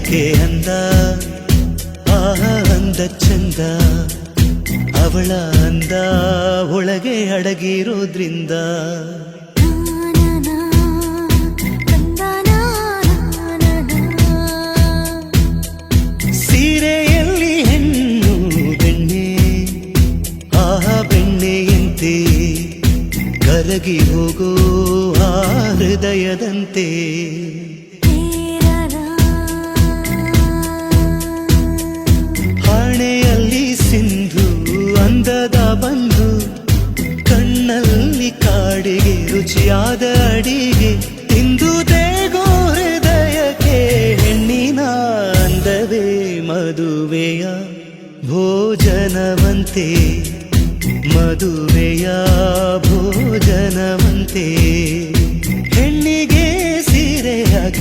ಯಾಕೆ ಅಂದ ಅಂದ ಚಂದ ಅವಳ ಅಂದ ಒಳಗೆ ಅಡಗಿರೋದ್ರಿಂದ ಸೀರೆಯಲ್ಲಿ ಹೆಣ್ಣು ಬೆಣ್ಣೆ ಬೆಣ್ಣೆಯಂತೆ ಕರಗಿ ಹೋಗೋ ಆ ಹೃದಯದಂತೆ ಹಣೆಯಲ್ಲಿ ಸಿಂಧು ಅಂದದ ಬಂದು ಕಣ್ಣಲ್ಲಿ ಕಾಡಿಗೆ ರುಚಿಯಾದ ಅಡಿಗೆ ತಿಂದು ದೇಗೋ ಹೃದಯಕ್ಕೆ ಹೆಣ್ಣಿನ ಅಂದವೇ ಮದುವೆಯ ಭೋಜನವಂತೆ ಮದುವೆಯ ಭೋಜನವಂತೆ